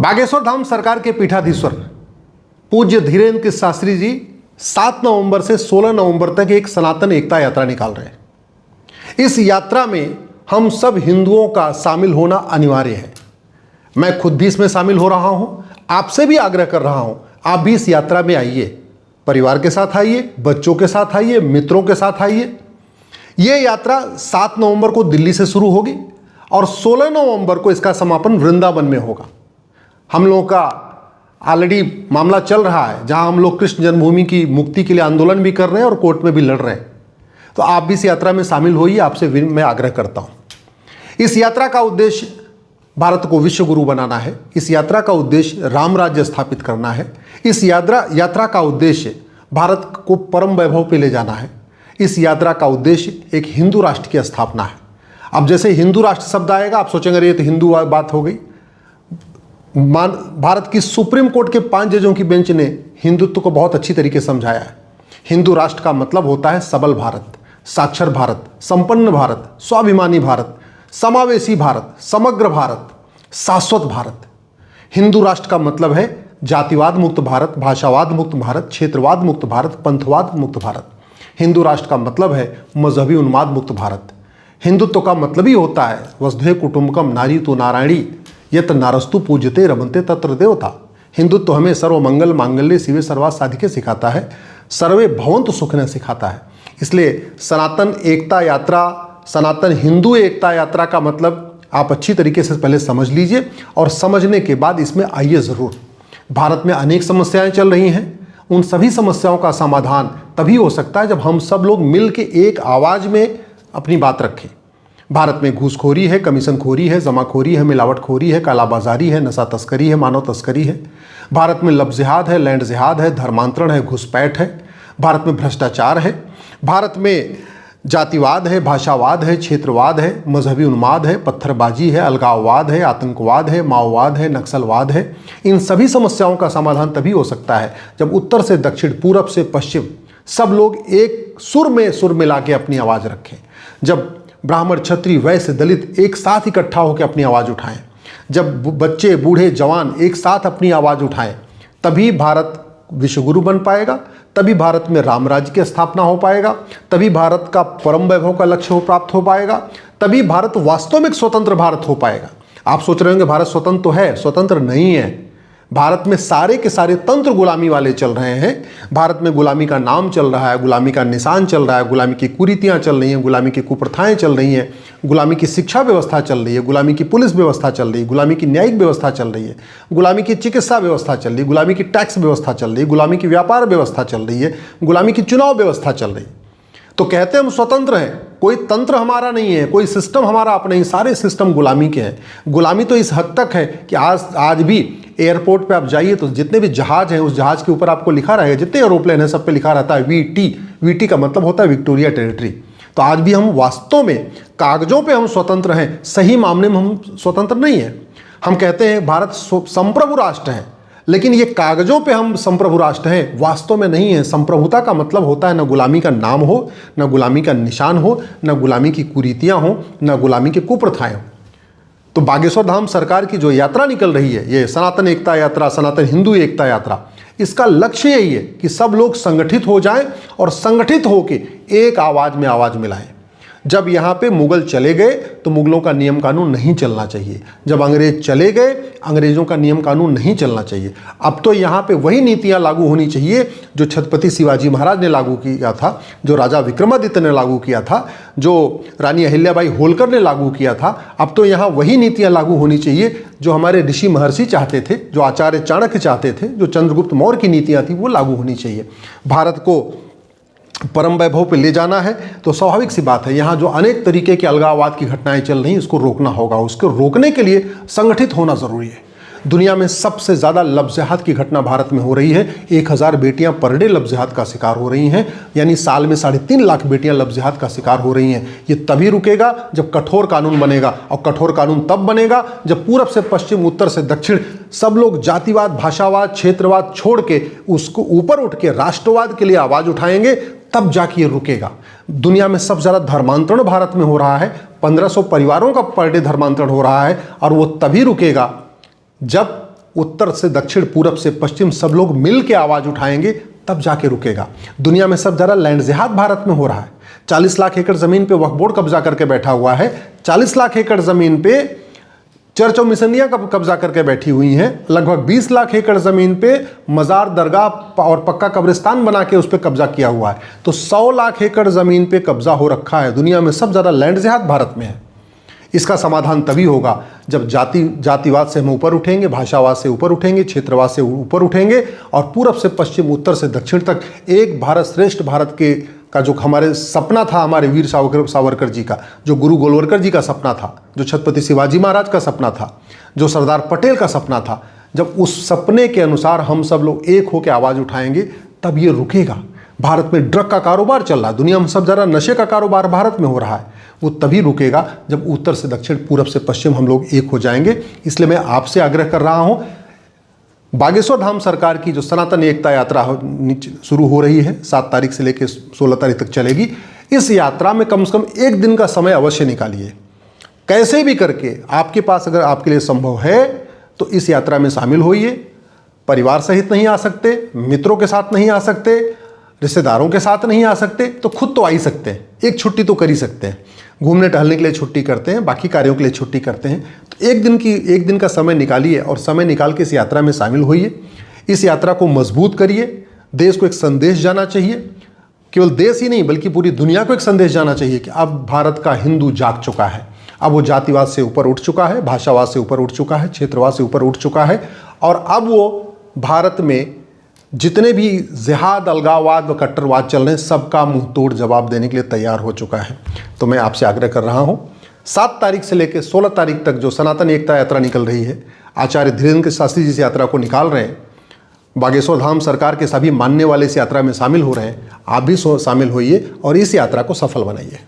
बागेश्वर धाम सरकार के पीठाधीश्वर पूज्य धीरेन्द्र शास्त्री जी 7 नवंबर से 16 नवंबर तक एक सनातन एकता यात्रा निकाल रहे हैं। इस यात्रा में हम सब हिंदुओं का शामिल होना अनिवार्य है। मैं खुद भी इसमें शामिल हो रहा हूं, आपसे भी आग्रह कर रहा हूं, आप भी इस यात्रा में आइए, परिवार के साथ आइए, बच्चों के साथ आइए, मित्रों के साथ आइए। यह यात्रा 7 नवंबर को दिल्ली से शुरू होगी और 16 नवंबर को इसका समापन वृंदावन में होगा। हम लोगों का ऑलरेडी मामला चल रहा है, जहां हम लोग कृष्ण जन्मभूमि की मुक्ति के लिए आंदोलन भी कर रहे हैं और कोर्ट में भी लड़ रहे हैं। तो आप भी इस यात्रा में शामिल होइए, आपसे मैं आग्रह करता हूं। इस यात्रा का उद्देश्य भारत को विश्व गुरु बनाना है। इस यात्रा का उद्देश्य राम राज्य स्थापित करना है। इस यात्रा का उद्देश्य भारत को परम वैभव पे ले जाना है। इस यात्रा का उद्देश्य एक हिंदू राष्ट्र की स्थापना है। अब जैसे हिंदू राष्ट्र शब्द आएगा, आप सोचेंगे ये तो हिंदू बात हो गई। भारत की सुप्रीम कोर्ट के 5 जजों की बेंच ने हिंदुत्व को बहुत अच्छी तरीके से समझाया है। हिंदू राष्ट्र का मतलब होता है सबल भारत, साक्षर भारत, संपन्न भारत, स्वाभिमानी भारत, समावेशी भारत, समग्र भारत, शाश्वत भारत। हिंदू राष्ट्र का मतलब है जातिवाद मुक्त भारत, भाषावाद मुक्त भारत, क्षेत्रवाद मुक्त भारत, पंथवाद मुक्त भारत। हिंदू राष्ट्र का मतलब है मजहबी उन्माद मुक्त भारत। हिंदुत्व का मतलब ही होता है वसुधैव कुटुंबकम नारी तो नारायणी यत नारस्तु पूज्यते रमन्ते तत्र देवता। हिंदुत्व हमें सर्वमंगल मांगल्य शिवे सर्वार्थ साधिके सिखाता है, सर्वे भवन्तु सुखिनः सिखाता है। इसलिए सनातन एकता यात्रा, सनातन हिंदू एकता यात्रा का मतलब आप अच्छी तरीके से पहले समझ लीजिए और समझने के बाद इसमें आइए ज़रूर। भारत में अनेक समस्याएं चल रही हैं, उन सभी समस्याओं का समाधान तभी हो सकता है जब हम सब लोग मिल के एक आवाज़ में अपनी बात रखें। भारत में घूसखोरी है, कमीशनखोरी है, जमाखोरी है, मिलावटखोरी है, कालाबाजारी है, नशा तस्करी है, मानव तस्करी है। भारत में लब जिहाद है, लैंड जिहाद है, धर्मांतरण है, घुसपैठ है। भारत में भ्रष्टाचार है। भारत में जातिवाद है, भाषावाद है, क्षेत्रवाद है, मजहबी उन्माद है, पत्थरबाजी है, अलगाववाद है, आतंकवाद है, माओवाद है, नक्सलवाद है। इन सभी समस्याओं का समाधान तभी हो सकता है जब उत्तर से दक्षिण, पूरब से पश्चिम सब लोग एक सुर में सुर मिला के अपनी आवाज़ रखें। जब ब्राह्मण, क्षत्रिय, वैश्य, दलित एक साथ इकट्ठा होकर अपनी आवाज़ उठाएं, जब बच्चे, बूढ़े, जवान एक साथ अपनी आवाज़ उठाएं, तभी भारत विश्वगुरु बन पाएगा, तभी भारत में राम राज्य की स्थापना हो पाएगा, तभी भारत का परम वैभव का लक्ष्य प्राप्त हो पाएगा, तभी भारत वास्तविक स्वतंत्र भारत हो पाएगा। आप सोच रहे होंगे भारत स्वतंत्र तो है, स्वतंत्र नहीं है। भारत में सारे के सारे तंत्र गुलामी वाले चल रहे हैं। भारत में गुलामी का नाम चल रहा है, गुलामी का निशान चल रहा है, गुलामी की कुरीतियाँ चल रही हैं, गुलामी की कुप्रथाएं चल रही हैं, गुलामी की शिक्षा व्यवस्था चल रही है, गुलामी की पुलिस व्यवस्था चल रही है, गुलामी की न्यायिक व्यवस्था चल रही है, गुलामी की चिकित्सा व्यवस्था चल रही है, गुलामी की टैक्स व्यवस्था चल रही है, गुलामी की व्यापार व्यवस्था चल रही है, गुलामी की चुनाव व्यवस्था चल रही है। तो कहते हैं हम स्वतंत्र हैं, कोई तंत्र हमारा नहीं है, कोई सिस्टम हमारा अपना नहीं, सारे सिस्टम गुलामी के हैं। गुलामी तो इस हद तक है कि आज भी एयरपोर्ट पे आप जाइए तो जितने भी जहाज हैं उस जहाज के ऊपर आपको लिखा रहेगा, जितने एरोप्लेन हैं सब पे लिखा रहता है वीटी का मतलब होता है विक्टोरिया टेरिटरी। तो आज भी हम वास्तव में कागजों पे हम स्वतंत्र हैं, सही मामले में हम स्वतंत्र नहीं हैं। हम कहते हैं भारत संप्रभु राष्ट्र है, लेकिन ये कागजों पे हम संप्रभु राष्ट्र हैं, वास्तव में नहीं है। संप्रभुता का मतलब होता है न गुलामी का नाम हो, न गुलामी का निशान हो, न गुलामी की कुरीतियाँ हो, न गुलामी की कुप्रथाएं हो। तो बागेश्वर धाम सरकार की जो यात्रा निकल रही है, ये सनातन एकता यात्रा, सनातन हिंदू एकता यात्रा, इसका लक्ष्य यही है कि सब लोग संगठित हो जाएं और संगठित होकर एक आवाज़ में आवाज़ मिलाएं। जब यहाँ पे मुगल चले गए तो मुगलों का नियम कानून नहीं चलना चाहिए। जब अंग्रेज चले गए, अंग्रेज़ों का नियम कानून नहीं चलना चाहिए। अब तो यहाँ पे वही नीतियाँ लागू होनी चाहिए जो छत्रपति शिवाजी महाराज ने लागू किया था, जो राजा विक्रमादित्य ने लागू किया था, जो रानी अहिल्याबाई होलकर ने लागू किया था। अब तो यहाँ वही नीतियाँ लागू होनी चाहिए जो हमारे ऋषि महर्षि चाहते थे, जो आचार्य चाणक्य चाहते थे, जो चंद्रगुप्त मौर्य की नीतियाँ थी, वो लागू होनी चाहिए। भारत को परम वैभव पे ले जाना है तो स्वाभाविक सी बात है, यहाँ जो अनेक तरीके के अलगाववाद की घटनाएं चल रही हैं इसको रोकना होगा। उसको रोकने के लिए संगठित होना ज़रूरी है। दुनिया में सबसे ज़्यादा लब जिहाद की घटना भारत में हो रही है। 1000 बेटियां पर डे लब जिहाद का शिकार हो रही हैं, यानी साल में 3.5 लाख बेटियां लब जिहाद का शिकार हो रही हैं। ये तभी रुकेगा जब कठोर कानून बनेगा, और कठोर कानून तब बनेगा जब पूरब से पश्चिम, उत्तर से दक्षिण सब लोग जातिवाद, भाषावाद, क्षेत्रवाद छोड़ के उसको ऊपर उठ के राष्ट्रवाद के लिए आवाज़ उठाएंगे, तब जाके ये रुकेगा। दुनिया में सबसे ज़्यादा धर्मांतरण भारत में हो रहा है, 1500 परिवारों का पर डे धर्मांतरण हो रहा है, और वो तभी रुकेगा जब उत्तर से दक्षिण, पूरब से पश्चिम सब लोग मिल के आवाज़ उठाएंगे, तब जाके रुकेगा। दुनिया में सब ज़्यादा लैंड जिहाद भारत में हो रहा है। 40 लाख एकड़ ज़मीन पे वक्फ बोर्ड कब्जा करके बैठा हुआ है। 40 लाख एकड़ ज़मीन पे चर्च और मिशनियाँ कब्जा करके बैठी हुई हैं। लगभग 20 लाख एकड़ ज़मीन पे मज़ार, दरगाह और पक्का कब्रिस्तान बना के उस पर कब्जा किया हुआ है। तो 100 लाख एकड़ ज़मीन पे कब्जा हो रखा है। दुनिया में सब ज़्यादा लैंड जिहाद भारत में है। इसका समाधान तभी होगा जब जातिवाद से हम ऊपर उठेंगे, भाषावाद से ऊपर उठेंगे, क्षेत्रवाद से ऊपर उठेंगे और पूरब से पश्चिम, उत्तर से दक्षिण तक एक भारत श्रेष्ठ भारत का जो हमारे सपना था, हमारे वीर सावरकर जी का, जो गुरु गोलवलकर जी का सपना था, जो छत्रपति शिवाजी महाराज का सपना था, जो सरदार पटेल का सपना था, जब उस सपने के अनुसार हम सब लोग एक होकर आवाज़ उठाएंगे तब ये रुकेगा। भारत में ड्रग का कारोबार चल रहा है, दुनिया में सब ज़्यादा नशे का कारोबार भारत में हो रहा है, वो तभी रुकेगा जब उत्तर से दक्षिण, पूरब से पश्चिम हम लोग एक हो जाएंगे। इसलिए मैं आपसे आग्रह कर रहा हूँ, बागेश्वर धाम सरकार की जो सनातन एकता यात्रा शुरू हो रही है, 7 तारीख से लेकर 16 तारीख तक चलेगी। इस यात्रा में कम से कम 1 दिन का समय अवश्य निकालिए। कैसे भी करके आपके पास अगर आपके लिए संभव है तो इस यात्रा में शामिल होइए। परिवार सहित नहीं आ सकते, मित्रों के साथ नहीं आ सकते, रिश्तेदारों के साथ नहीं आ सकते, तो खुद तो आ ही सकते हैं। एक छुट्टी तो कर ही सकते हैं। घूमने टहलने के लिए छुट्टी करते हैं, बाकी कार्यों के लिए छुट्टी करते हैं। तो एक दिन का समय निकालिए और समय निकाल के इस यात्रा में शामिल होइए। इस यात्रा को मजबूत करिए। देश को एक संदेश जाना चाहिए, केवल देश ही नहीं बल्कि पूरी दुनिया को एक संदेश जाना चाहिए कि अब भारत का हिंदू जाग चुका है। अब वो जातिवाद से ऊपर उठ चुका है, भाषावाद से ऊपर उठ चुका है, क्षेत्रवाद से ऊपर उठ चुका है और अब वो भारत में जितने भी जिहाद, अलगाववाद व कट्टरवाद चल रहे हैं, सबका मुंह तोड़ जवाब देने के लिए तैयार हो चुका है। तो मैं आपसे आग्रह कर रहा हूं, 7 तारीख से लेकर 16 तारीख तक जो सनातन एकता यात्रा निकल रही है, आचार्य धीरेन्द्र शास्त्री जी इस यात्रा को निकाल रहे हैं। बागेश्वर धाम सरकार के सभी मानने वाले इस यात्रा में शामिल हो रहे हैं। आप भी शामिल होइए और इस यात्रा को सफल बनाइए।